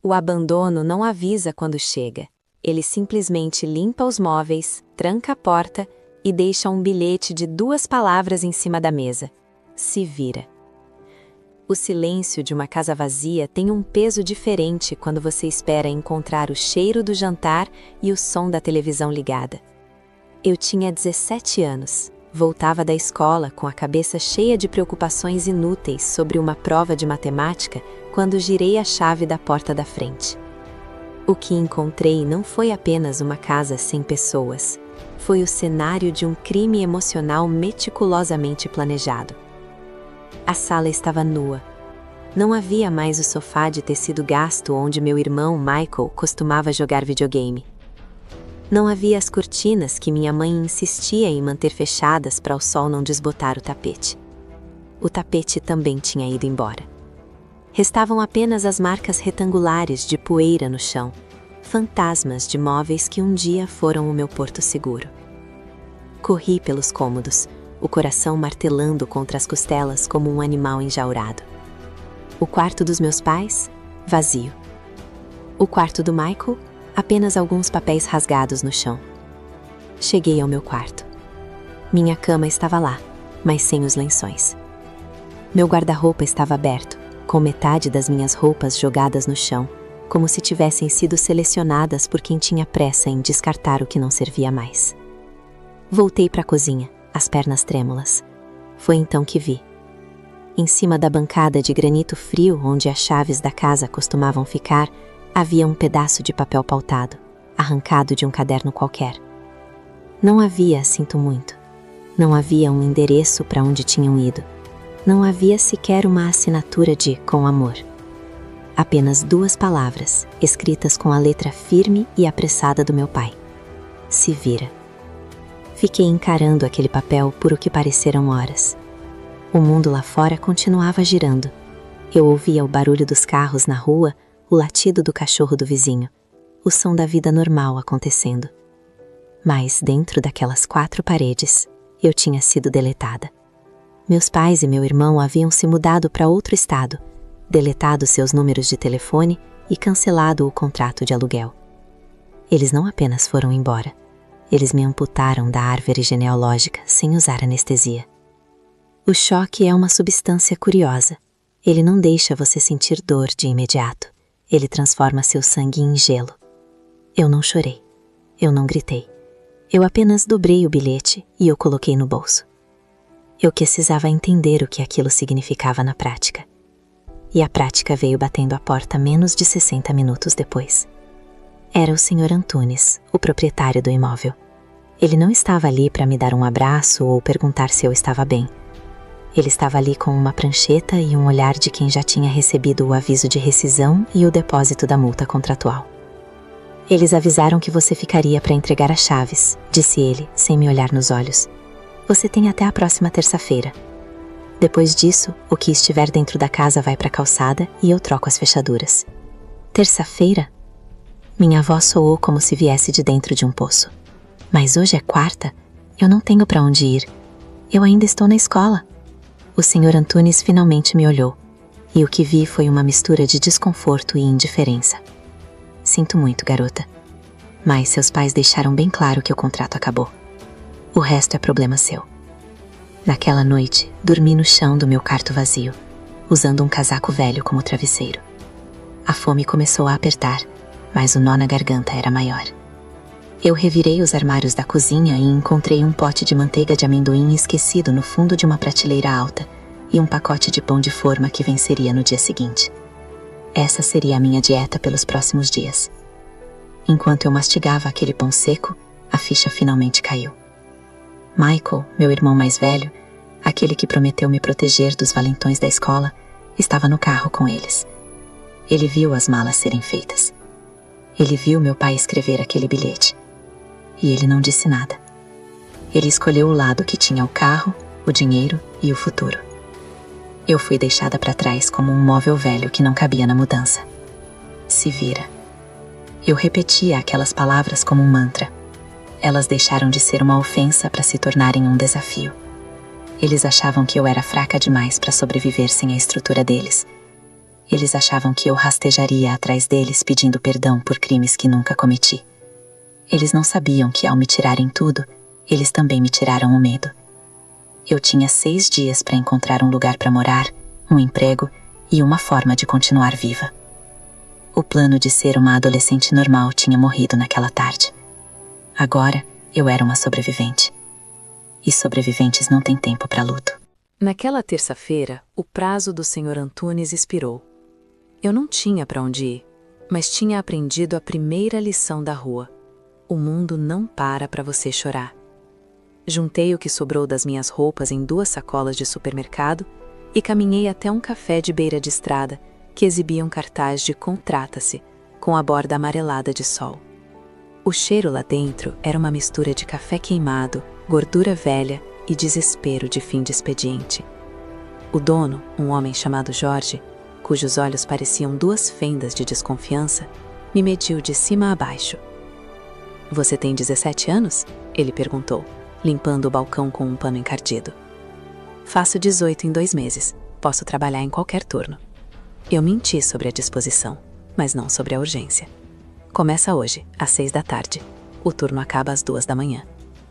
O abandono não avisa quando chega. Ele simplesmente limpa os móveis, tranca a porta e deixa um bilhete de 2 palavras em cima da mesa. Se vira. O silêncio de uma casa vazia tem um peso diferente quando você espera encontrar o cheiro do jantar e o som da televisão ligada. Eu tinha 17 anos. Voltava da escola com a cabeça cheia de preocupações inúteis sobre uma prova de matemática quando girei a chave da porta da frente. O que encontrei não foi apenas uma casa sem pessoas. Foi o cenário de um crime emocional meticulosamente planejado. A sala estava nua. Não havia mais o sofá de tecido gasto onde meu irmão Michael costumava jogar videogame. Não havia as cortinas que minha mãe insistia em manter fechadas para o sol não desbotar o tapete. O tapete também tinha ido embora. Restavam apenas as marcas retangulares de poeira no chão, fantasmas de móveis que um dia foram o meu porto seguro. Corri pelos cômodos, o coração martelando contra as costelas como um animal enjaurado. O quarto dos meus pais, vazio. O quarto do Michael, apenas alguns papéis rasgados no chão. Cheguei ao meu quarto. Minha cama estava lá, mas sem os lençóis. Meu guarda-roupa estava aberto, com metade das minhas roupas jogadas no chão, como se tivessem sido selecionadas por quem tinha pressa em descartar o que não servia mais. Voltei para a cozinha, as pernas trêmulas. Foi então que vi. Em cima da bancada de granito frio onde as chaves da casa costumavam ficar, havia um pedaço de papel pautado, arrancado de um caderno qualquer. Não havia, sinto muito. Não havia um endereço para onde tinham ido. Não havia sequer uma assinatura de "com amor". Apenas 2 palavras, escritas com a letra firme e apressada do meu pai. Se vira. Fiquei encarando aquele papel por o que pareceram horas. O mundo lá fora continuava girando. Eu ouvia o barulho dos carros na rua, o latido do cachorro do vizinho, o som da vida normal acontecendo. Mas dentro daquelas 4 paredes, eu tinha sido deletada. Meus pais e meu irmão haviam se mudado para outro estado, deletado seus números de telefone e cancelado o contrato de aluguel. Eles não apenas foram embora, eles me amputaram da árvore genealógica sem usar anestesia. O choque é uma substância curiosa. Ele não deixa você sentir dor de imediato. Ele transforma seu sangue em gelo. Eu não chorei. Eu não gritei. Eu apenas dobrei o bilhete e o coloquei no bolso. Eu precisava entender o que aquilo significava na prática. E a prática veio batendo a porta menos de 60 minutos depois. Era o Sr. Antunes, o proprietário do imóvel. Ele não estava ali para me dar um abraço ou perguntar se eu estava bem. Ele estava ali com uma prancheta e um olhar de quem já tinha recebido o aviso de rescisão e o depósito da multa contratual. Eles avisaram que você ficaria para entregar as chaves, disse ele, sem me olhar nos olhos. Você tem até a próxima terça-feira. Depois disso, o que estiver dentro da casa vai para a calçada e eu troco as fechaduras. Terça-feira? Minha voz soou como se viesse de dentro de um poço. Mas hoje é quarta, eu não tenho para onde ir. Eu ainda estou na escola. O Sr. Antunes finalmente me olhou, e o que vi foi uma mistura de desconforto e indiferença. Sinto muito, garota. Mas seus pais deixaram bem claro que o contrato acabou. O resto é problema seu. Naquela noite, dormi no chão do meu quarto vazio, usando um casaco velho como travesseiro. A fome começou a apertar, mas o nó na garganta era maior. Eu revirei os armários da cozinha e encontrei um pote de manteiga de amendoim esquecido no fundo de uma prateleira alta e um pacote de pão de forma que venceria no dia seguinte. Essa seria a minha dieta pelos próximos dias. Enquanto eu mastigava aquele pão seco, a ficha finalmente caiu. Michael, meu irmão mais velho, aquele que prometeu me proteger dos valentões da escola, estava no carro com eles. Ele viu as malas serem feitas. Ele viu meu pai escrever aquele bilhete. E ele não disse nada. Ele escolheu o lado que tinha o carro, o dinheiro e o futuro. Eu fui deixada para trás como um móvel velho que não cabia na mudança. Se vira. Eu repetia aquelas palavras como um mantra. Elas deixaram de ser uma ofensa para se tornarem um desafio. Eles achavam que eu era fraca demais para sobreviver sem a estrutura deles. Eles achavam que eu rastejaria atrás deles pedindo perdão por crimes que nunca cometi. Eles não sabiam que ao me tirarem tudo, eles também me tiraram o medo. Eu tinha 6 dias para encontrar um lugar para morar, um emprego e uma forma de continuar viva. O plano de ser uma adolescente normal tinha morrido naquela tarde. Agora, eu era uma sobrevivente. E sobreviventes não têm tempo para luto. Naquela terça-feira, o prazo do Sr. Antunes expirou. Eu não tinha para onde ir, mas tinha aprendido a primeira lição da rua. O mundo não para você chorar. Juntei o que sobrou das minhas roupas em 2 sacolas de supermercado e caminhei até um café de beira de estrada que exibia um cartaz de "Contrata-se", com a borda amarelada de sol. O cheiro lá dentro era uma mistura de café queimado, gordura velha e desespero de fim de expediente. O dono, um homem chamado Jorge, cujos olhos pareciam 2 fendas de desconfiança, me mediu de cima a baixo. "Você tem 17 anos?" ele perguntou, limpando o balcão com um pano encardido. "Faço 18 em 2 meses. Posso trabalhar em qualquer turno." Eu menti sobre a disposição, mas não sobre a urgência. "Começa hoje, às 6 da tarde. O turno acaba às 2 da manhã.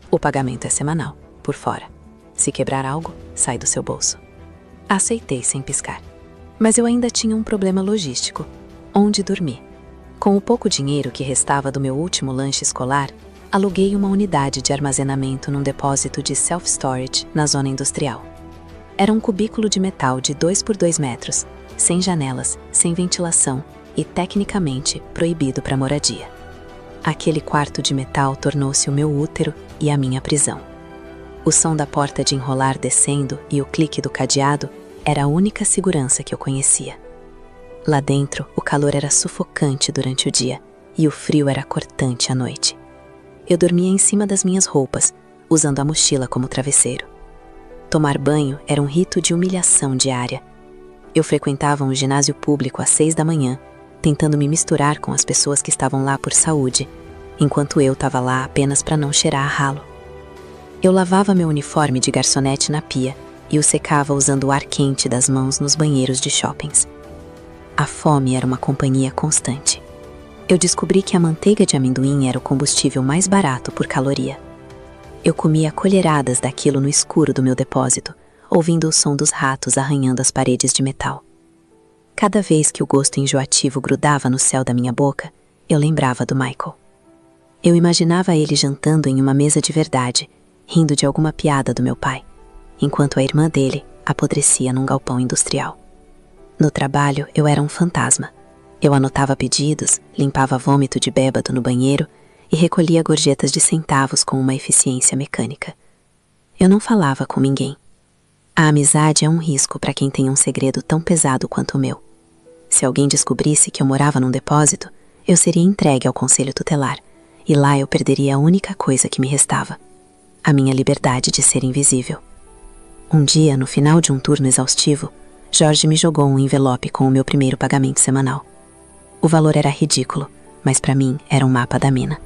O pagamento é semanal, por fora. Se quebrar algo, sai do seu bolso." Aceitei sem piscar. Mas eu ainda tinha um problema logístico: onde dormir. Com o pouco dinheiro que restava do meu último lanche escolar, aluguei uma unidade de armazenamento num depósito de self-storage na zona industrial. Era um cubículo de metal de 2 por 2 metros, sem janelas, sem ventilação e, tecnicamente, proibido para moradia. Aquele quarto de metal tornou-se o meu útero e a minha prisão. O som da porta de enrolar descendo e o clique do cadeado era a única segurança que eu conhecia. Lá dentro, o calor era sufocante durante o dia e o frio era cortante à noite. Eu dormia em cima das minhas roupas, usando a mochila como travesseiro. Tomar banho era um rito de humilhação diária. Eu frequentava um ginásio público às 6 da manhã, tentando me misturar com as pessoas que estavam lá por saúde, enquanto eu estava lá apenas para não cheirar a ralo. Eu lavava meu uniforme de garçonete na pia e o secava usando o ar quente das mãos nos banheiros de shoppings. A fome era uma companhia constante. Eu descobri que a manteiga de amendoim era o combustível mais barato por caloria. Eu comia colheradas daquilo no escuro do meu depósito, ouvindo o som dos ratos arranhando as paredes de metal. Cada vez que o gosto enjoativo grudava no céu da minha boca, eu lembrava do Michael. Eu imaginava ele jantando em uma mesa de verdade, rindo de alguma piada do meu pai, enquanto a irmã dele apodrecia num galpão industrial. No trabalho, eu era um fantasma. Eu anotava pedidos, limpava vômito de bêbado no banheiro e recolhia gorjetas de centavos com uma eficiência mecânica. Eu não falava com ninguém. A amizade é um risco para quem tem um segredo tão pesado quanto o meu. Se alguém descobrisse que eu morava num depósito, eu seria entregue ao conselho tutelar, e lá eu perderia a única coisa que me restava: a minha liberdade de ser invisível. Um dia, no final de um turno exaustivo, Jorge me jogou um envelope com o meu primeiro pagamento semanal. O valor era ridículo, mas para mim era um mapa da mina.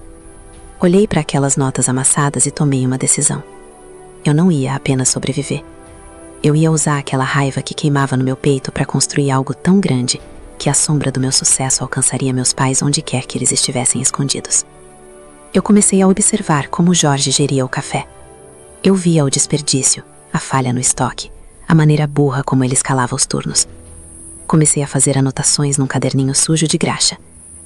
Olhei para aquelas notas amassadas e tomei uma decisão. Eu não ia apenas sobreviver. Eu ia usar aquela raiva que queimava no meu peito para construir algo tão grande que a sombra do meu sucesso alcançaria meus pais onde quer que eles estivessem escondidos. Eu comecei a observar como Jorge geria o café. Eu via o desperdício, a falha no estoque, a maneira burra como ele escalava os turnos. Comecei a fazer anotações num caderninho sujo de graxa.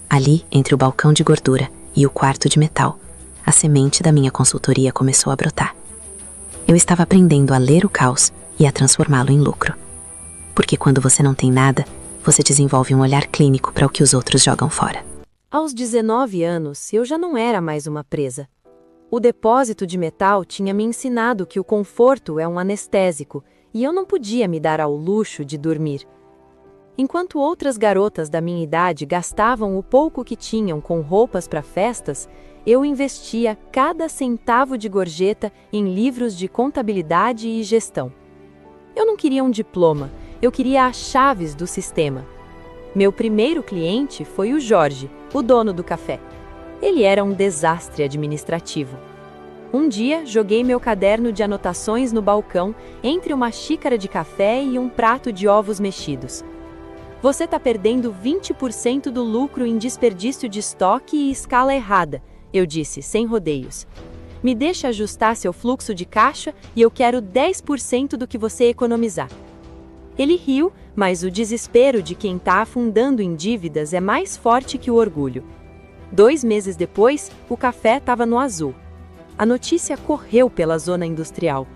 Ali, entre o balcão de gordura e o quarto de metal, a semente da minha consultoria começou a brotar. Eu estava aprendendo a ler o caos e a transformá-lo em lucro. Porque quando você não tem nada, você desenvolve um olhar clínico para o que os outros jogam fora. Aos 19 anos, eu já não era mais uma presa. O depósito de metal tinha me ensinado que o conforto é um anestésico e eu não podia me dar ao luxo de dormir. Enquanto outras garotas da minha idade gastavam o pouco que tinham com roupas para festas, eu investia cada centavo de gorjeta em livros de contabilidade e gestão. Eu não queria um diploma, eu queria as chaves do sistema. Meu primeiro cliente foi o Jorge, o dono do café. Ele era um desastre administrativo. Um dia, joguei meu caderno de anotações no balcão entre uma xícara de café e um prato de ovos mexidos. Você está perdendo 20% do lucro em desperdício de estoque e escala errada, eu disse, sem rodeios. Me deixa ajustar seu fluxo de caixa e eu quero 10% do que você economizar. Ele riu, mas o desespero de quem está afundando em dívidas é mais forte que o orgulho. 2 meses depois, o café estava no azul. A notícia correu pela zona industrial.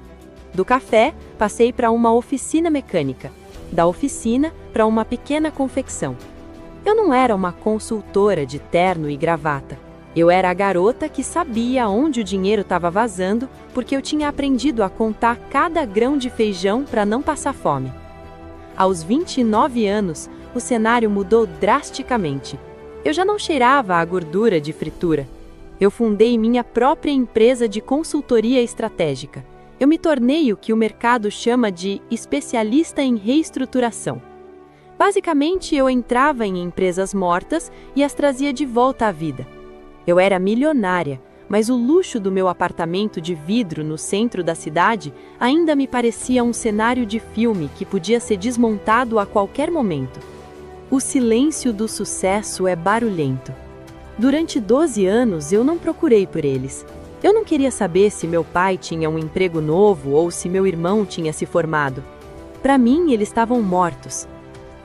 Do café, passei para uma oficina mecânica. Da oficina, para uma pequena confecção. Eu não era uma consultora de terno e gravata. Eu era a garota que sabia onde o dinheiro estava vazando, porque eu tinha aprendido a contar cada grão de feijão para não passar fome. Aos 29 anos, o cenário mudou drasticamente. Eu já não cheirava a gordura de fritura. Eu fundei minha própria empresa de consultoria estratégica. Eu me tornei o que o mercado chama de especialista em reestruturação. Basicamente, eu entrava em empresas mortas e as trazia de volta à vida. Eu era milionária, mas o luxo do meu apartamento de vidro no centro da cidade ainda me parecia um cenário de filme que podia ser desmontado a qualquer momento. O silêncio do sucesso é barulhento. Durante 12 anos, eu não procurei por eles. Eu não queria saber se meu pai tinha um emprego novo ou se meu irmão tinha se formado. Para mim, eles estavam mortos.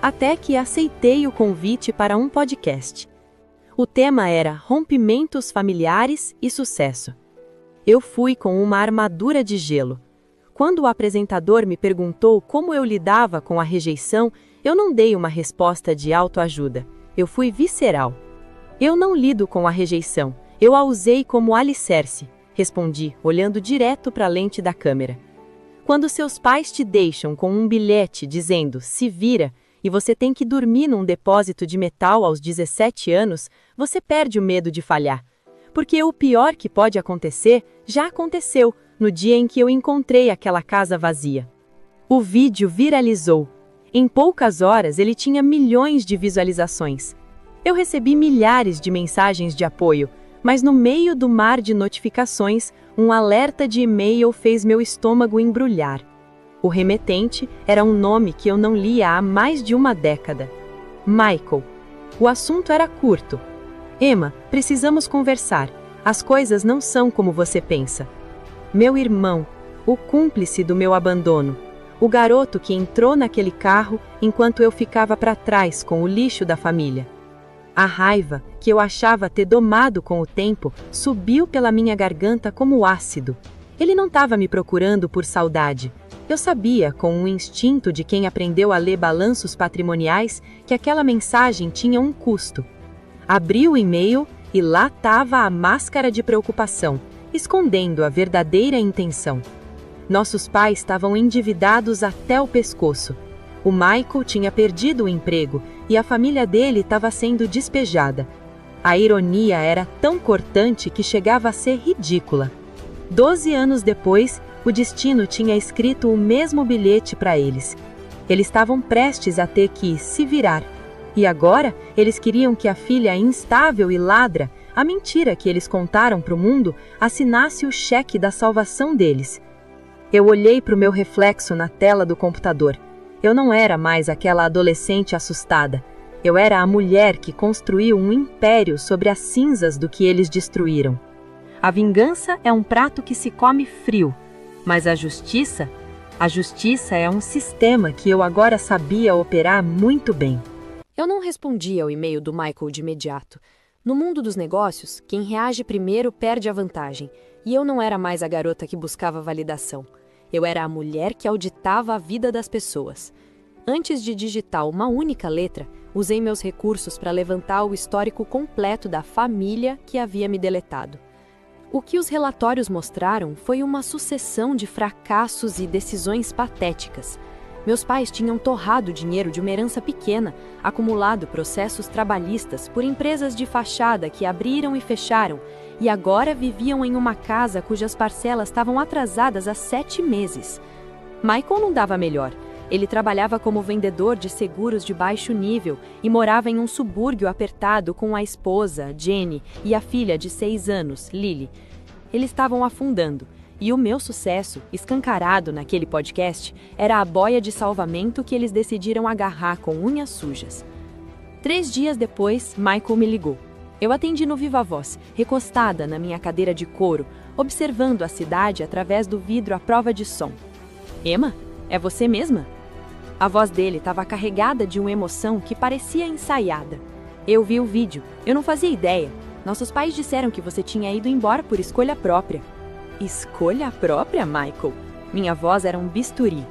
Até que aceitei o convite para um podcast. O tema era Rompimentos Familiares e Sucesso. Eu fui com uma armadura de gelo. Quando o apresentador me perguntou como eu lidava com a rejeição, eu não dei uma resposta de autoajuda. Eu fui visceral. Eu não lido com a rejeição. Eu a usei como alicerce, respondi, olhando direto para a lente da câmera. Quando seus pais te deixam com um bilhete dizendo "se vira" e você tem que dormir num depósito de metal aos 17 anos, você perde o medo de falhar. Porque o pior que pode acontecer, já aconteceu no dia em que eu encontrei aquela casa vazia. O vídeo viralizou. Em poucas horas ele tinha milhões de visualizações. Eu recebi milhares de mensagens de apoio, mas no meio do mar de notificações, um alerta de e-mail fez meu estômago embrulhar. O remetente era um nome que eu não lia há mais de uma década. Michael. O assunto era curto. Emma, precisamos conversar. As coisas não são como você pensa. Meu irmão, o cúmplice do meu abandono. O garoto que entrou naquele carro enquanto eu ficava para trás com o lixo da família. A raiva, que eu achava ter domado com o tempo, subiu pela minha garganta como ácido. Ele não estava me procurando por saudade. Eu sabia, com um instinto de quem aprendeu a ler balanços patrimoniais, que aquela mensagem tinha um custo. Abri o e-mail e lá estava a máscara de preocupação, escondendo a verdadeira intenção. Nossos pais estavam endividados até o pescoço. O Michael tinha perdido o emprego e a família dele estava sendo despejada. A ironia era tão cortante que chegava a ser ridícula. 12 anos depois, o destino tinha escrito o mesmo bilhete para eles. Eles estavam prestes a ter que se virar. E agora, eles queriam que a filha instável e ladra, a mentira que eles contaram para o mundo, assinasse o cheque da salvação deles. Eu olhei para o meu reflexo na tela do computador. Eu não era mais aquela adolescente assustada. Eu era a mulher que construiu um império sobre as cinzas do que eles destruíram. A vingança é um prato que se come frio, mas a justiça é um sistema que eu agora sabia operar muito bem. Eu não respondi ao e-mail do Michael de imediato. No mundo dos negócios, quem reage primeiro perde a vantagem, e eu não era mais a garota que buscava validação. Eu era a mulher que auditava a vida das pessoas. Antes de digitar uma única letra, usei meus recursos para levantar o histórico completo da família que havia me deletado. O que os relatórios mostraram foi uma sucessão de fracassos e decisões patéticas. Meus pais tinham torrado dinheiro de uma herança pequena, acumulado processos trabalhistas por empresas de fachada que abriram e fecharam, e agora viviam em uma casa cujas parcelas estavam atrasadas há 7 meses. Michael não dava melhor. Ele trabalhava como vendedor de seguros de baixo nível e morava em um subúrbio apertado com a esposa, Jenny, e a filha de 6 anos, Lily. Eles estavam afundando, E o meu sucesso, escancarado naquele podcast, era a boia de salvamento que eles decidiram agarrar com unhas sujas. 3 dias depois, Michael me ligou. Eu atendi no viva voz, recostada na minha cadeira de couro, observando a cidade através do vidro à prova de som. Emma, é você mesma? A voz dele estava carregada de uma emoção que parecia ensaiada. Eu vi o vídeo, eu não fazia ideia. Nossos pais disseram que você tinha ido embora por escolha própria. Escolha própria, Michael? Minha voz era um bisturi.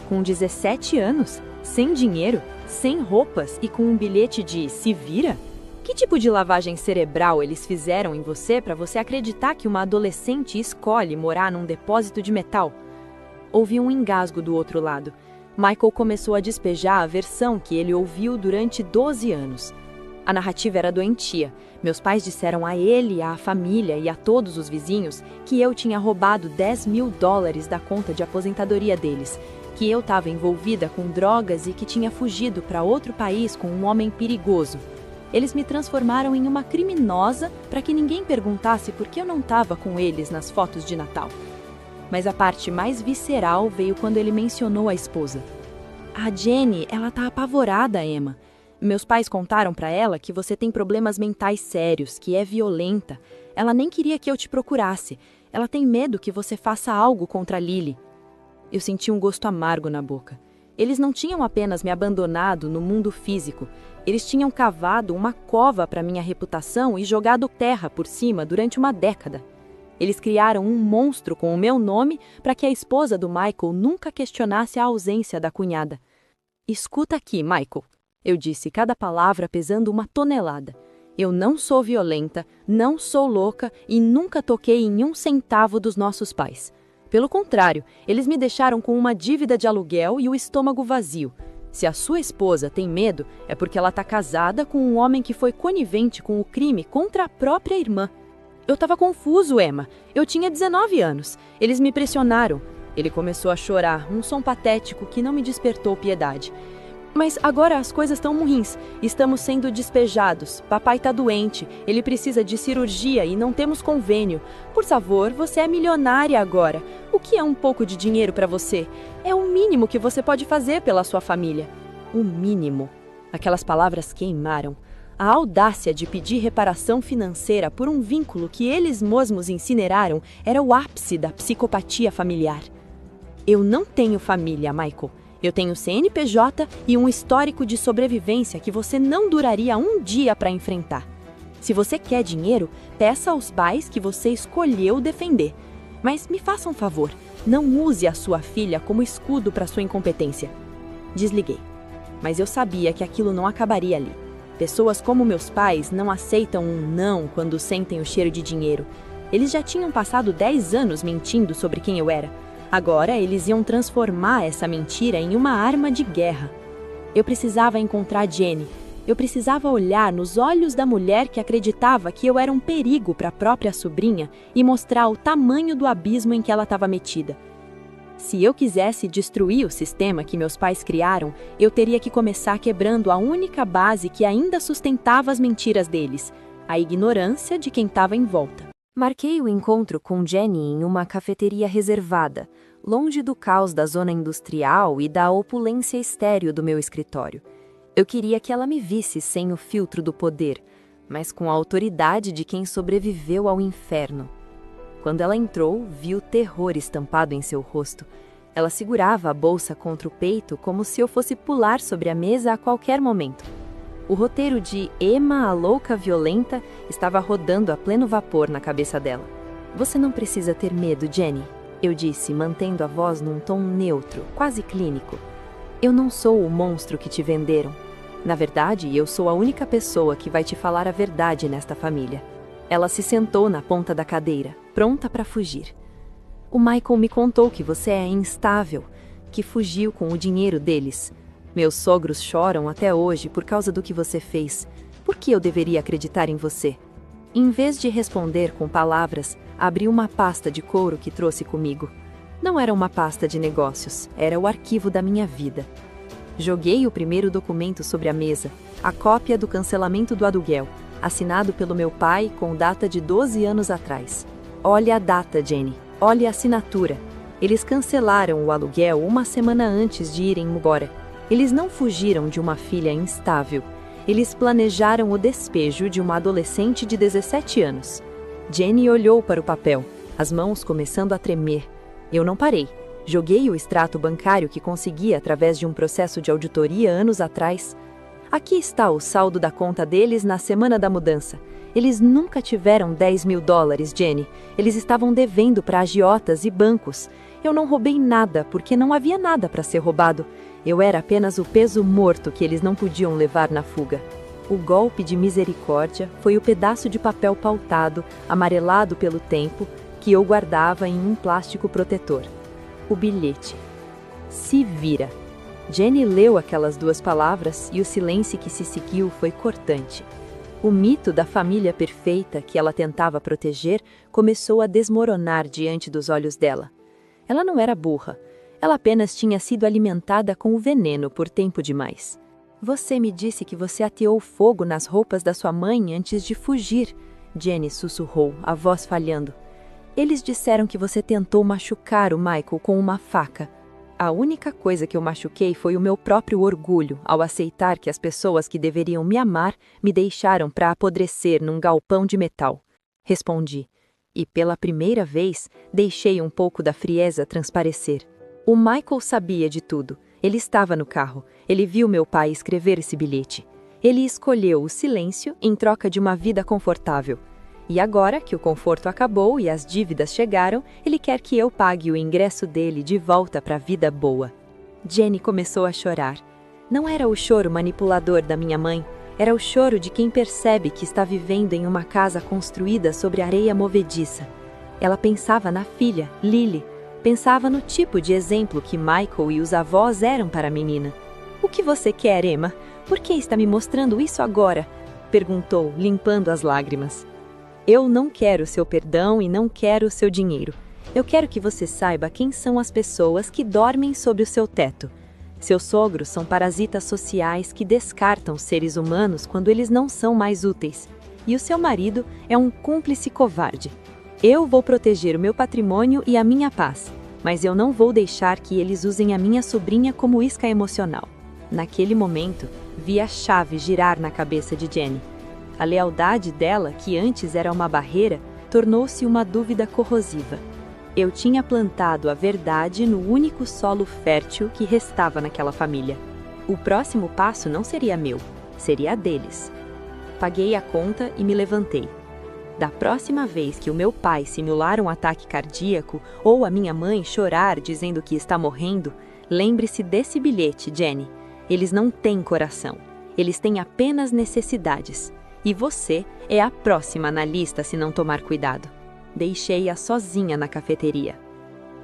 Com 17 anos, sem dinheiro, sem roupas e com um bilhete de "se vira"? Que tipo de lavagem cerebral eles fizeram em você para você acreditar que uma adolescente escolhe morar num depósito de metal? Houve um engasgo do outro lado. Michael começou a despejar a versão que ele ouviu durante 12 anos. A narrativa era doentia. Meus pais disseram a ele, à família e a todos os vizinhos que eu tinha roubado $10.000 da conta de aposentadoria deles, que eu estava envolvida com drogas e que tinha fugido para outro país com um homem perigoso. Eles me transformaram em uma criminosa para que ninguém perguntasse por que eu não estava com eles nas fotos de Natal. Mas a parte mais visceral veio quando ele mencionou a esposa. A Jenny, ela tá apavorada, Emma. Meus pais contaram para ela que você tem problemas mentais sérios, que é violenta. Ela nem queria que eu te procurasse. Ela tem medo que você faça algo contra a Lily. Eu senti um gosto amargo na boca. Eles não tinham apenas me abandonado no mundo físico. Eles tinham cavado uma cova para minha reputação e jogado terra por cima durante uma década. Eles criaram um monstro com o meu nome para que a esposa do Michael nunca questionasse a ausência da cunhada. Escuta aqui, Michael. Eu disse cada palavra pesando 1 tonelada. Eu não sou violenta, não sou louca e nunca toquei em 1 centavo dos nossos pais. Pelo contrário, eles me deixaram com uma dívida de aluguel e o estômago vazio. Se a sua esposa tem medo, é porque ela está casada com um homem que foi conivente com o crime contra a própria irmã. Eu estava confuso, Emma. Eu tinha 19 anos. Eles me pressionaram. Ele começou a chorar, um som patético que não me despertou piedade. Mas agora as coisas estão ruins. Estamos sendo despejados. Papai está doente. Ele precisa de cirurgia e não temos convênio. Por favor, você é milionária agora. O que é um pouco de dinheiro para você? É o mínimo que você pode fazer pela sua família. O mínimo. Aquelas palavras queimaram. A audácia de pedir reparação financeira por um vínculo que eles mesmos incineraram era o ápice da psicopatia familiar. Eu não tenho família, Michael. Eu tenho CNPJ e um histórico de sobrevivência que você não duraria um dia para enfrentar. Se você quer dinheiro, peça aos pais que você escolheu defender. Mas me faça um favor, não use a sua filha como escudo para sua incompetência. Desliguei. Mas eu sabia que aquilo não acabaria ali. Pessoas como meus pais não aceitam um não quando sentem o cheiro de dinheiro. Eles já tinham passado 10 anos mentindo sobre quem eu era. Agora eles iam transformar essa mentira em uma arma de guerra. Eu precisava encontrar Jenny. Eu precisava olhar nos olhos da mulher que acreditava que eu era um perigo para a própria sobrinha e mostrar o tamanho do abismo em que ela estava metida. Se eu quisesse destruir o sistema que meus pais criaram, eu teria que começar quebrando a única base que ainda sustentava as mentiras deles, a ignorância de quem estava em volta. Marquei o encontro com Jenny em uma cafeteria reservada, longe do caos da zona industrial e da opulência estéril do meu escritório. Eu queria que ela me visse sem o filtro do poder, mas com a autoridade de quem sobreviveu ao inferno. Quando ela entrou, vi o terror estampado em seu rosto. Ela segurava a bolsa contra o peito como se eu fosse pular sobre a mesa a qualquer momento. O roteiro de Emma, a louca violenta, estava rodando a pleno vapor na cabeça dela. Você não precisa ter medo, Jenny, eu disse, mantendo a voz num tom neutro, quase clínico. Eu não sou o monstro que te venderam. Na verdade, eu sou a única pessoa que vai te falar a verdade nesta família. Ela se sentou na ponta da cadeira, pronta para fugir. O Michael me contou que você é instável, que fugiu com o dinheiro deles. Meus sogros choram até hoje por causa do que você fez. Por que eu deveria acreditar em você? Em vez de responder com palavras, abri uma pasta de couro que trouxe comigo. Não era uma pasta de negócios, era o arquivo da minha vida. Joguei o primeiro documento sobre a mesa, a cópia do cancelamento do aluguel, assinado pelo meu pai com data de 12 anos atrás. Olha a data, Jenny. Olhe a assinatura. Eles cancelaram o aluguel uma semana antes de irem embora. Eles não fugiram de uma filha instável. Eles planejaram o despejo de uma adolescente de 17 anos. Jenny olhou para o papel, as mãos começando a tremer. Eu não parei. Joguei o extrato bancário que consegui através de um processo de auditoria anos atrás. Aqui está o saldo da conta deles na semana da mudança. Eles nunca tiveram $10.000, Jenny. Eles estavam devendo para agiotas e bancos. Eu não roubei nada porque não havia nada para ser roubado. Eu era apenas o peso morto que eles não podiam levar na fuga. O golpe de misericórdia foi o pedaço de papel pautado, amarelado pelo tempo, que eu guardava em um plástico protetor. O bilhete. Se vira. Jenny leu aquelas 2 palavras e o silêncio que se seguiu foi cortante. O mito da família perfeita que ela tentava proteger começou a desmoronar diante dos olhos dela. Ela não era burra. Ela apenas tinha sido alimentada com o veneno por tempo demais. Você me disse que você ateou fogo nas roupas da sua mãe antes de fugir, Jenny sussurrou, a voz falhando. Eles disseram que você tentou machucar o Michael com uma faca. A única coisa que eu machuquei foi o meu próprio orgulho ao aceitar que as pessoas que deveriam me amar me deixaram para apodrecer num galpão de metal. Respondi. E pela primeira vez, deixei um pouco da frieza transparecer. O Michael sabia de tudo. Ele estava no carro. Ele viu meu pai escrever esse bilhete. Ele escolheu o silêncio em troca de uma vida confortável. E agora que o conforto acabou e as dívidas chegaram, ele quer que eu pague o ingresso dele de volta para a vida boa. Jenny começou a chorar. Não era o choro manipulador da minha mãe, era o choro de quem percebe que está vivendo em uma casa construída sobre areia movediça. Ela pensava na filha, Lily, pensava no tipo de exemplo que Michael e os avós eram para a menina. O que você quer, Emma? Por que está me mostrando isso agora? Perguntou, limpando as lágrimas. Eu não quero seu perdão e não quero seu dinheiro. Eu quero que você saiba quem são as pessoas que dormem sob o seu teto. Seus sogros são parasitas sociais que descartam seres humanos quando eles não são mais úteis. E o seu marido é um cúmplice covarde. Eu vou proteger o meu patrimônio e a minha paz, mas eu não vou deixar que eles usem a minha sobrinha como isca emocional. Naquele momento, vi a chave girar na cabeça de Jenny. A lealdade dela, que antes era uma barreira, tornou-se uma dúvida corrosiva. Eu tinha plantado a verdade no único solo fértil que restava naquela família. O próximo passo não seria meu, seria deles. Paguei a conta e me levantei. Da próxima vez que o meu pai simular um ataque cardíaco ou a minha mãe chorar dizendo que está morrendo, lembre-se desse bilhete, Jenny. Eles não têm coração. Eles têm apenas necessidades. E você é a próxima na lista se não tomar cuidado. Deixei-a sozinha na cafeteria.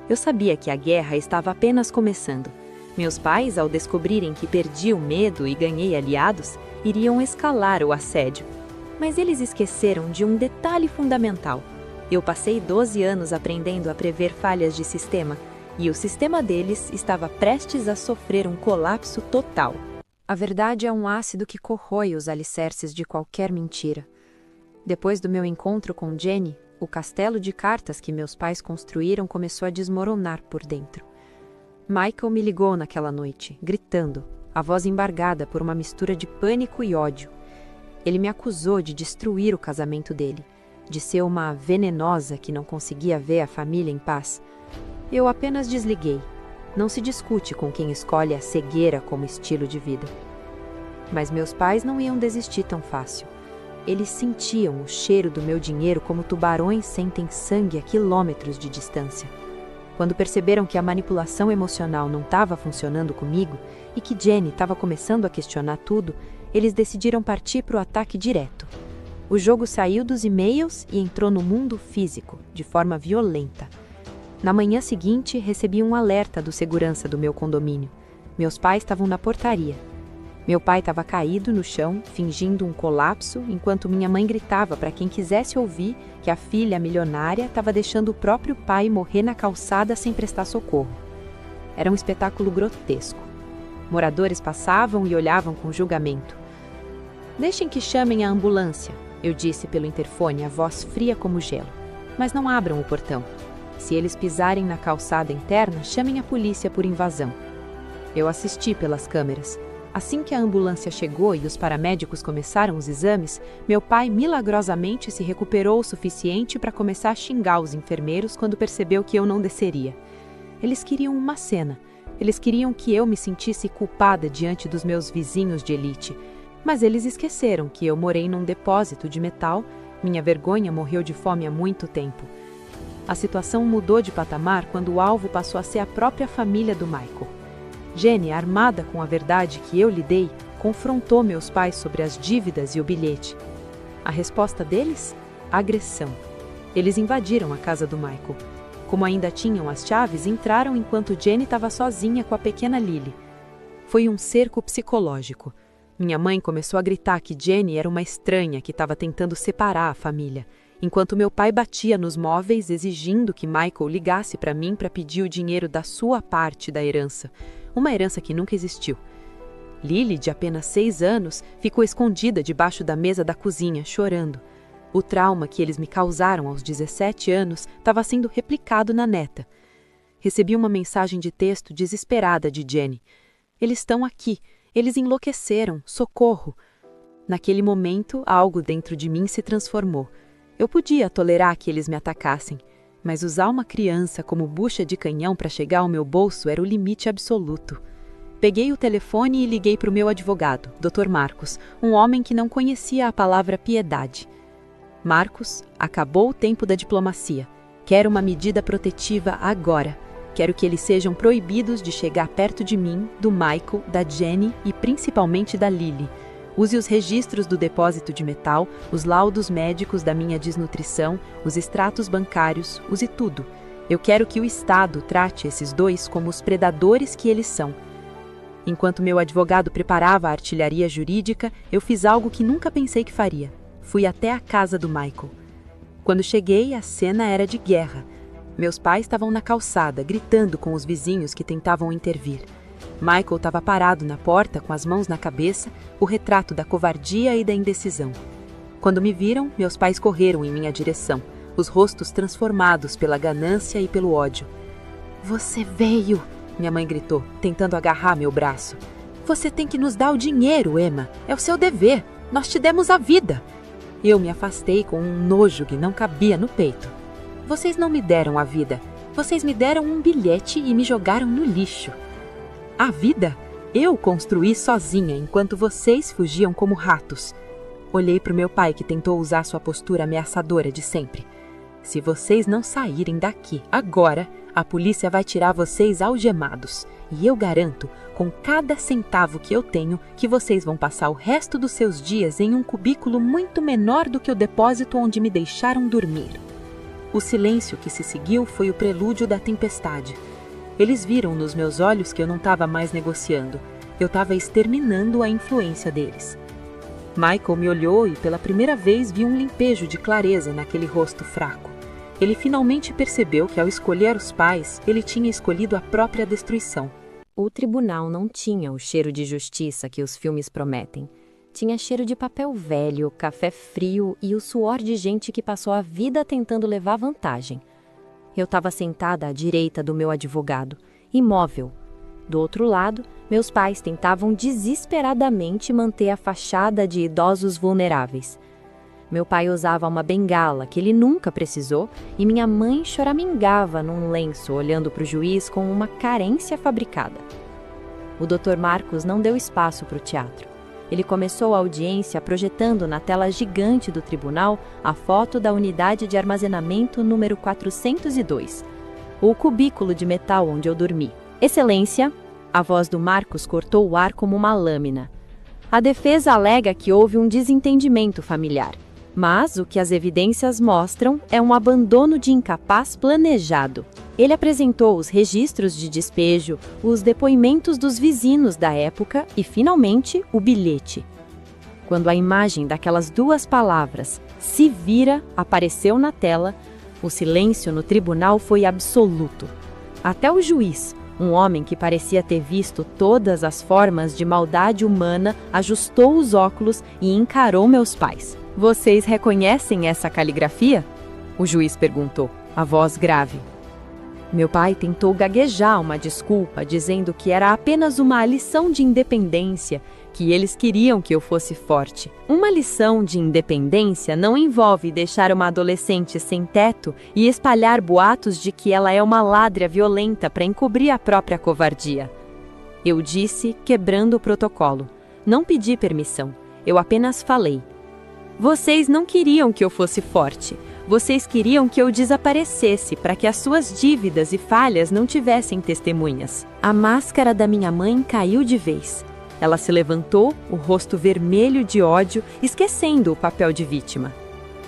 Eu sabia que a guerra estava apenas começando. Meus pais, ao descobrirem que perdi o medo e ganhei aliados, iriam escalar o assédio. Mas eles esqueceram de um detalhe fundamental. Eu passei 12 anos aprendendo a prever falhas de sistema, e o sistema deles estava prestes a sofrer um colapso total. A verdade é um ácido que corrói os alicerces de qualquer mentira. Depois do meu encontro com Jenny, o castelo de cartas que meus pais construíram começou a desmoronar por dentro. Michael me ligou naquela noite, gritando, a voz embargada por uma mistura de pânico e ódio. Ele me acusou de destruir o casamento dele, de ser uma venenosa que não conseguia ver a família em paz. Eu apenas desliguei. Não se discute com quem escolhe a cegueira como estilo de vida. Mas meus pais não iam desistir tão fácil. Eles sentiam o cheiro do meu dinheiro como tubarões sentem sangue a quilômetros de distância. Quando perceberam que a manipulação emocional não estava funcionando comigo e que Jenny estava começando a questionar tudo, eles decidiram partir para o ataque direto. O jogo saiu dos e-mails e entrou no mundo físico, de forma violenta. Na manhã seguinte, recebi um alerta do segurança do meu condomínio. Meus pais estavam na portaria. Meu pai estava caído no chão, fingindo um colapso, enquanto minha mãe gritava para quem quisesse ouvir que a filha milionária estava deixando o próprio pai morrer na calçada sem prestar socorro. Era um espetáculo grotesco. Moradores passavam e olhavam com julgamento. "Deixem que chamem a ambulância", eu disse pelo interfone, a voz fria como gelo. "Mas não abram o portão. Se eles pisarem na calçada interna, chamem a polícia por invasão. Eu assisti pelas câmeras. Assim que a ambulância chegou e os paramédicos começaram os exames, meu pai milagrosamente se recuperou o suficiente para começar a xingar os enfermeiros quando percebeu que eu não desceria. Eles queriam uma cena. Eles queriam que eu me sentisse culpada diante dos meus vizinhos de elite. Mas eles esqueceram que eu morei num depósito de metal, minha vergonha morreu de fome há muito tempo. A situação mudou de patamar quando o alvo passou a ser a própria família do Michael. Jenny, armada com a verdade que eu lhe dei, confrontou meus pais sobre as dívidas e o bilhete. A resposta deles? Agressão. Eles invadiram a casa do Michael. Como ainda tinham as chaves, entraram enquanto Jenny estava sozinha com a pequena Lily. Foi um cerco psicológico. Minha mãe começou a gritar que Jenny era uma estranha que estava tentando separar a família, enquanto meu pai batia nos móveis exigindo que Michael ligasse para mim para pedir o dinheiro da sua parte da herança. Uma herança que nunca existiu. Lily, de apenas 6 anos, ficou escondida debaixo da mesa da cozinha, chorando. O trauma que eles me causaram aos 17 anos estava sendo replicado na neta. Recebi uma mensagem de texto desesperada de Jenny. Eles estão aqui. Eles enlouqueceram. Socorro. Naquele momento, algo dentro de mim se transformou. Eu podia tolerar que eles me atacassem. Mas usar uma criança como bucha de canhão para chegar ao meu bolso era o limite absoluto. Peguei o telefone e liguei para o meu advogado, Dr. Marcos, um homem que não conhecia a palavra piedade. Marcos, acabou o tempo da diplomacia. Quero uma medida protetiva agora. Quero que eles sejam proibidos de chegar perto de mim, do Michael, da Jenny e principalmente da Lily. Use os registros do depósito de metal, os laudos médicos da minha desnutrição, os extratos bancários, use tudo. Eu quero que o Estado trate esses dois como os predadores que eles são. Enquanto meu advogado preparava a artilharia jurídica, eu fiz algo que nunca pensei que faria. Fui até a casa do Michael. Quando cheguei, a cena era de guerra. Meus pais estavam na calçada, gritando com os vizinhos que tentavam intervir. Michael estava parado na porta com as mãos na cabeça, o retrato da covardia e da indecisão. Quando me viram, meus pais correram em minha direção, os rostos transformados pela ganância e pelo ódio. "Você veio!" minha mãe gritou, tentando agarrar meu braço. "Você tem que nos dar o dinheiro, Emma. É o seu dever. Nós te demos a vida." Eu me afastei com um nojo que não cabia no peito. "Vocês não me deram a vida. Vocês me deram um bilhete e me jogaram no lixo." A vida? Eu construí sozinha enquanto vocês fugiam como ratos. Olhei para o meu pai que tentou usar sua postura ameaçadora de sempre. "Se vocês não saírem daqui agora, a polícia vai tirar vocês algemados. E eu garanto, com cada centavo que eu tenho, que vocês vão passar o resto dos seus dias em um cubículo muito menor do que o depósito onde me deixaram dormir." O silêncio que se seguiu foi o prelúdio da tempestade. Eles viram nos meus olhos que eu não estava mais negociando. Eu estava exterminando a influência deles. Michael me olhou e pela primeira vez vi um limpejo de clareza naquele rosto fraco. Ele finalmente percebeu que ao escolher os pais, ele tinha escolhido a própria destruição. O tribunal não tinha o cheiro de justiça que os filmes prometem. Tinha cheiro de papel velho, café frio e o suor de gente que passou a vida tentando levar vantagem. Eu estava sentada à direita do meu advogado, imóvel. Do outro lado, meus pais tentavam desesperadamente manter a fachada de idosos vulneráveis. Meu pai usava uma bengala que ele nunca precisou e minha mãe choramingava num lenço olhando para o juiz com uma carência fabricada. O Dr. Marcos não deu espaço para o teatro. Ele começou a audiência projetando na tela gigante do tribunal a foto da unidade de armazenamento número 402, o cubículo de metal onde eu dormi. "Excelência", a voz do Marcos cortou o ar como uma lâmina. "A defesa alega que houve um desentendimento familiar, mas o que as evidências mostram é um abandono de incapaz planejado." Ele apresentou os registros de despejo, os depoimentos dos vizinhos da época e, finalmente, o bilhete. Quando a imagem daquelas duas palavras, "se vira", apareceu na tela, o silêncio no tribunal foi absoluto. Até o juiz, um homem que parecia ter visto todas as formas de maldade humana, ajustou os óculos e encarou meus pais. "Vocês reconhecem essa caligrafia?" o juiz perguntou, a voz grave. Meu pai tentou gaguejar uma desculpa, dizendo que era apenas uma lição de independência, que eles queriam que eu fosse forte. Uma lição de independência não envolve deixar uma adolescente sem teto e espalhar boatos de que ela é uma ladra violenta para encobrir a própria covardia. Eu disse, quebrando o protocolo. Não pedi permissão, eu apenas falei. Vocês não queriam que eu fosse forte. Vocês queriam que eu desaparecesse para que as suas dívidas e falhas não tivessem testemunhas. A máscara da minha mãe caiu de vez. Ela se levantou, o rosto vermelho de ódio, esquecendo o papel de vítima.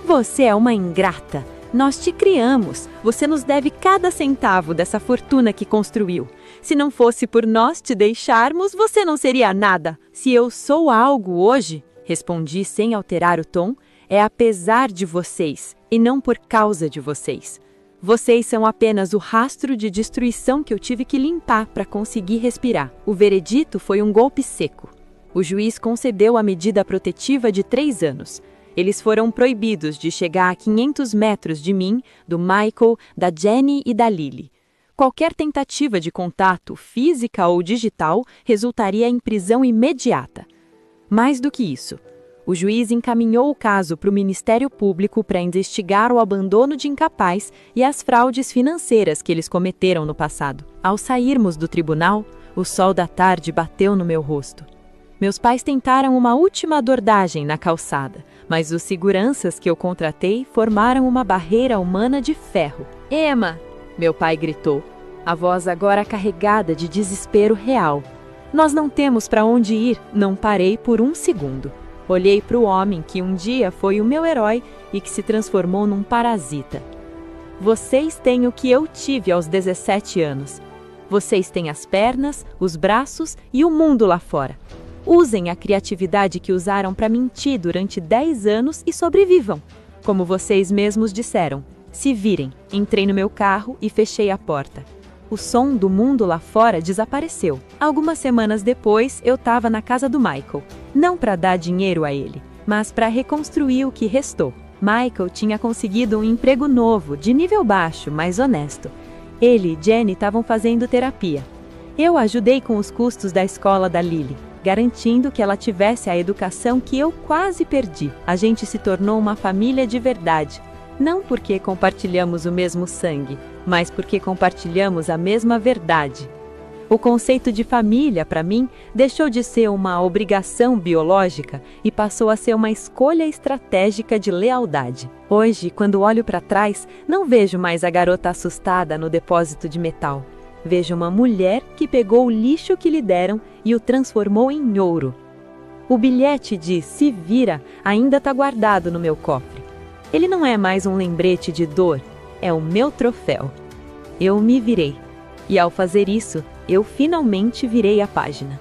Você é uma ingrata. Nós te criamos. Você nos deve cada centavo dessa fortuna que construiu. Se não fosse por nós te deixarmos, você não seria nada. Se eu sou algo hoje, respondi sem alterar o tom, é apesar de vocês e não por causa de vocês. Vocês são apenas o rastro de destruição que eu tive que limpar para conseguir respirar. O veredito foi um golpe seco. O juiz concedeu a medida protetiva de 3 anos. Eles foram proibidos de chegar a 500 metros de mim, do Michael, da Jenny e da Lily. Qualquer tentativa de contato, física ou digital, resultaria em prisão imediata. Mais do que isso, o juiz encaminhou o caso para o Ministério Público para investigar o abandono de incapaz e as fraudes financeiras que eles cometeram no passado. Ao sairmos do tribunal, o sol da tarde bateu no meu rosto. Meus pais tentaram uma última abordagem na calçada, mas os seguranças que eu contratei formaram uma barreira humana de ferro. Emma! Meu pai gritou, a voz agora carregada de desespero real. Nós não temos para onde ir, não parei por um segundo. Olhei para o homem que um dia foi o meu herói e que se transformou num parasita. Vocês têm o que eu tive aos 17 anos. Vocês têm as pernas, os braços e o mundo lá fora. Usem a criatividade que usaram para mentir durante 10 anos e sobrevivam. Como vocês mesmos disseram, se virem. Entrei no meu carro e fechei a porta. O som do mundo lá fora desapareceu. Algumas semanas depois, eu estava na casa do Michael. Não para dar dinheiro a ele, mas para reconstruir o que restou. Michael tinha conseguido um emprego novo, de nível baixo, mas honesto. Ele e Jenny estavam fazendo terapia. Eu ajudei com os custos da escola da Lily, garantindo que ela tivesse a educação que eu quase perdi. A gente se tornou uma família de verdade. Não porque compartilhamos o mesmo sangue, mas porque compartilhamos a mesma verdade. O conceito de família, para mim, deixou de ser uma obrigação biológica e passou a ser uma escolha estratégica de lealdade. Hoje, quando olho para trás, não vejo mais a garota assustada no depósito de metal. Vejo uma mulher que pegou o lixo que lhe deram e o transformou em ouro. O bilhete de "se vira" ainda está guardado no meu cofre. Ele não é mais um lembrete de dor, é o meu troféu. Eu me virei. E ao fazer isso, eu finalmente virei a página.